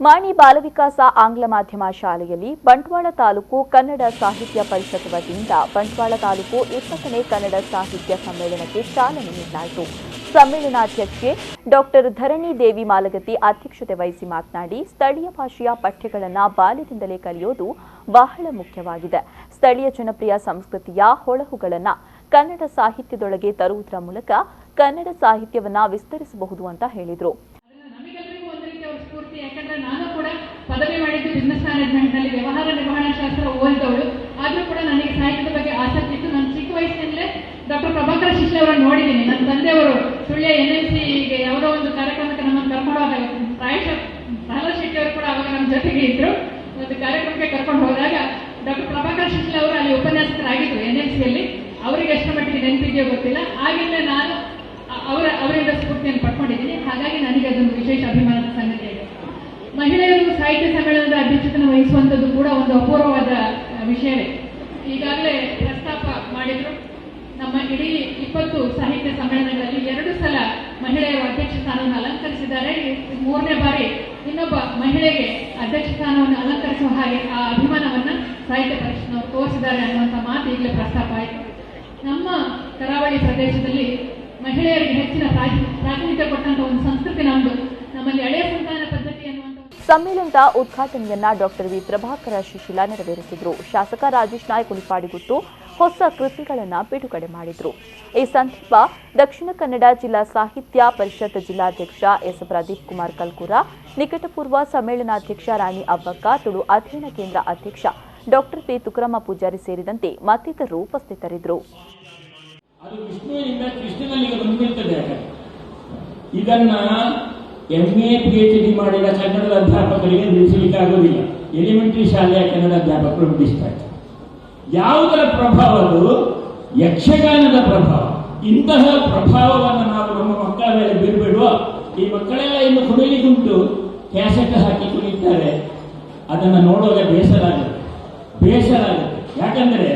ಮಾಣಿ ಬಾಲವಿಕಾಸ ಆಂಗ್ಲ ಮಾಧ್ಯಮ ಶಾಲೆಯಲ್ಲಿ ಬಂಟ್ವಾಳ ತಾಲೂಕು ಕನ್ನಡ ಸಾಹಿತ್ಯ ಪರಿಷತ್ ವತಿಯಿಂದ ಬಂಟ್ವಾಳ ತಾಲೂಕು 20ನೇ ಕನ್ನಡ ಸಾಹಿತ್ಯ ಸಮ್ಮೇಳನಕ್ಕೆ ಚಾಲನೆ ನೀಡಲಾಯಿತು. ಸಮ್ಮೇಳನಾಧ್ಯಕ್ಷೆ ಡಾಕ್ಟರ್ ಧರಣಿ ದೇವಿ ಮಾಲಗತ್ತಿ ಅಧ್ಯಕ್ಷತೆ ವಹಿಸಿ ಮಾತನಾಡಿ, ಸ್ಥಳೀಯ ಭಾಷೆಯ ಪಠ್ಯಗಳನ್ನು ಬಾಲ್ಯದಿಂದಲೇ ಕಲಿಯೋದು ಬಹಳ ಮುಖ್ಯವಾಗಿದೆ. ಸ್ಥಳೀಯ ಜನಪ್ರಿಯ ಸಂಸ್ಕೃತಿಯ ಹೊಳಹುಗಳನ್ನು ಕನ್ನಡ ಸಾಹಿತ್ಯದೊಳಗೆ ತರುವುದರ ಮೂಲಕ ಕನ್ನಡ ಸಾಹಿತ್ಯವನ್ನು ವಿಸ್ತರಿಸಬಹುದು ಅಂತ ಹೇಳಿದರು. ಯಾಕಂದ್ರೆ ನಾನು ಕೂಡ ಪದವಿ ಮಾಡಿದ್ದು ಬಿಸಿನೆಸ್ ಮ್ಯಾನೇಜ್ಮೆಂಟ್ ನಲ್ಲಿ ವ್ಯವಹಾರ ನಿರ್ವಹಣಾ ಶಾಸ್ತ್ರ ಓದಿದವಳು. ಆದ್ರೂ ಕೂಡ ನನಗೆ ಸಾಹಿತ್ಯದ ಬಗ್ಗೆ ಆಸಕ್ತಿ ಇತ್ತು. ನಾನು ಚಿಕ್ಕ ವಯಸ್ಸಿನಲ್ಲೇ ಡಾಕ್ಟರ್ ಪ್ರಭಾಕರ ಶಿಷ್ಯ ಅವರನ್ನು ನೋಡಿದ್ದೀನಿ. ನನ್ನ ತಂದೆಯವರು ಸುಳ್ಯ NMCಗೆ ಯಾವುದೋ ಒಂದು ಕಾರ್ಯಕ್ರಮಕ್ಕೆ ನಮ್ಮನ್ನು ಕರ್ಕೊಂಡು ಹೋದಾಗ, ಪ್ರಾಯಶಃ ಪ್ರಹ್ಲಾದ್ ಶೆಟ್ಟಿ ಅವರು ಕೂಡ ಅವಾಗ ನಮ್ಮ ಜೊತೆಗೆ ಇದ್ರು. ಒಂದು ಕಾರ್ಯಕ್ರಮಕ್ಕೆ ಕರ್ಕೊಂಡು ಹೋದಾಗ ಡಾಕ್ಟರ್ ಪ್ರಭಾಕರ ಶಿಷ್ಯ ಅವರು ಅಲ್ಲಿ ಉಪನ್ಯಾಸಕರಾಗಿದ್ರು NMCಯಲ್ಲಿ. ಅವರಿಗೆ ಎಷ್ಟು ಮಟ್ಟಿಗೆ ನೆನಪಿದೆಯೋ ಗೊತ್ತಿಲ್ಲ. ಆಗಿಂದ ನಾನು ಅವರಿಂದ ಸ್ಫೂರ್ತಿಯನ್ನು ಪಡ್ಕೊಂಡಿದ್ದೀನಿ. ಹಾಗಾಗಿ ನನಗೆ ಅದೊಂದು ವಿಶೇಷ ಅಭಿಮಾನದ ಸಂಗತಿಯಾಗಿದೆ. ಮಹಿಳೆಯರು ಸಾಹಿತ್ಯ ಸಮ್ಮೇಳನದ ಅಧ್ಯಕ್ಷತೆಯನ್ನು ವಹಿಸುವಂಥದ್ದು ಕೂಡ ಒಂದು ಅಪೂರ್ವವಾದ ವಿಷಯವೇ. ಈಗಾಗಲೇ ಪ್ರಸ್ತಾಪ ಮಾಡಿದ್ರು. ನಮ್ಮ ಇಡೀ 20 ಸಾಹಿತ್ಯ ಸಮ್ಮೇಳನಗಳಲ್ಲಿ 2 ಸಲ ಮಹಿಳೆಯರು ಅಧ್ಯಕ್ಷ ಸ್ಥಾನವನ್ನು ಅಲಂಕರಿಸಿದ್ದಾರೆ. 3ನೇ ಬಾರಿ ಇನ್ನೊಬ್ಬ ಮಹಿಳೆಗೆ ಅಧ್ಯಕ್ಷ ಸ್ಥಾನವನ್ನು ಅಲಂಕರಿಸುವ ಹಾಗೆ ಆ ಅಭಿಮಾನವನ್ನು ಸಾಹಿತ್ಯ ಪರಿಷತ್ನವರು ತೋರಿಸಿದ್ದಾರೆ ಅನ್ನುವಂಥ ಮಾತು ಈಗಲೇ ಪ್ರಸ್ತಾಪ ಆಯಿತು. ನಮ್ಮ ಕರಾವಳಿ ಪ್ರದೇಶದಲ್ಲಿ ಮಹಿಳೆಯರಿಗೆ ಹೆಚ್ಚಿನ ಪ್ರಾತಿನಿಧ್ಯ ಕೊಟ್ಟಂತ ಒಂದು ಸಂಸ್ಕೃತಿ ನಮ್ಮಲ್ಲಿ ಹಳೆಯ ಸಂತಾನ ಪದ್ಧತಿ ಅನ್ನುವಂಥ ಸಮ್ಮೇಳನದ ಉದ್ಘಾಟನೆಯನ್ನ ಡಾಕ್ಟರ್ ವಿ ಪ್ರಭಾಕರ ಶಿಶಿಲಾ ನೆರವೇರಿಸಿದರು. ಶಾಸಕ ರಾಜೇಶ್ ನಾಯ್ಕ ಉಳಿಪಾಡಿಗುತ್ತು ಹೊಸ ಕೃತಿಗಳನ್ನು ಬಿಡುಗಡೆ ಮಾಡಿದರು. ಈ ಸಂದರ್ಭ ದಕ್ಷಿಣ ಕನ್ನಡ ಜಿಲ್ಲಾ ಸಾಹಿತ್ಯ ಪರಿಷತ್ ಜಿಲ್ಲಾಧ್ಯಕ್ಷ ಎಸ್ ಪ್ರದೀಪ್ ಕುಮಾರ್ ಕಲ್ಕೂರ, ನಿಕಟಪೂರ್ವ ಸಮ್ಮೇಳನಾಧ್ಯಕ್ಷ ರಾಣಿ ಅಬ್ಬಕ್ಕ, ತುಳು ಅಧ್ಯಯನ ಕೇಂದ್ರ ಅಧ್ಯಕ್ಷ ಡಾಕ್ಟರ್ ಪಿ ತುಕರಮ್ಮ ಪೂಜಾರಿ ಸೇರಿದಂತೆ ಮತ್ತಿತರರು ಉಪಸ್ಥಿತರಿದ್ದರು. ಅದು ವಿಷ್ಣುವಿನಿಂದ ಕೃಷ್ಣನಲ್ಲಿಗೆ ಬಂದಿರ್ತದೆ. ಇದನ್ನ MA PhD ಮಾಡಿದ ಕನ್ನಡದ ಅಧ್ಯಾಪಕರಿಗೆ ತಿಳಿಸಲಿಕ್ಕಾಗೋದಿಲ್ಲ. ಎಲಿಮೆಂಟರಿ ಶಾಲೆಯ ಕನ್ನಡ ಅಧ್ಯಾಪಕರು ಬಿಡಿಸ್ತಾರೆ. ಯಾವುದರ ಪ್ರಭಾವ? ಅದು ಯಕ್ಷಗಾನದ ಪ್ರಭಾವ. ಇಂತಹ ಪ್ರಭಾವವನ್ನು ನಾವು ನಮ್ಮ ಮಕ್ಕಳ ಮೇಲೆ ಬೀರ್ಬಿಡುವ. ಈ ಮಕ್ಕಳೆಲ್ಲ ಇನ್ನು ಕುಣಿಲಿಗುಂಟು ಕ್ಯಾಸೆಟ್ ಹಾಕಿ ಕುಣಿತಾರೆ. ಅದನ್ನು ನೋಡುವಾಗ ಬೇಸರ ಆಗುತ್ತೆ. ಯಾಕಂದ್ರೆ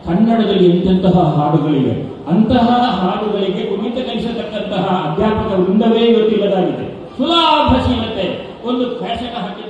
ಕನ್ನಡದಲ್ಲಿ ಎಂತೆಂತಹ ಹಾಡುಗಳಿವೆ. ಅಂತಹ ಹಾಡುಗಳಿಗೆ ಕುಣಿತ ಕಲಿಸತಕ್ಕಂತಹ ಅಧ್ಯಾಪಕ ವೃಂದವೇ ಇವತ್ತಿಲ್ಲದಾಗಿದೆ. ಸುಲಭಶೀಲತೆ ಒಂದು ಕ್ಯಾಸೆಟ್ ಹಾಕಿ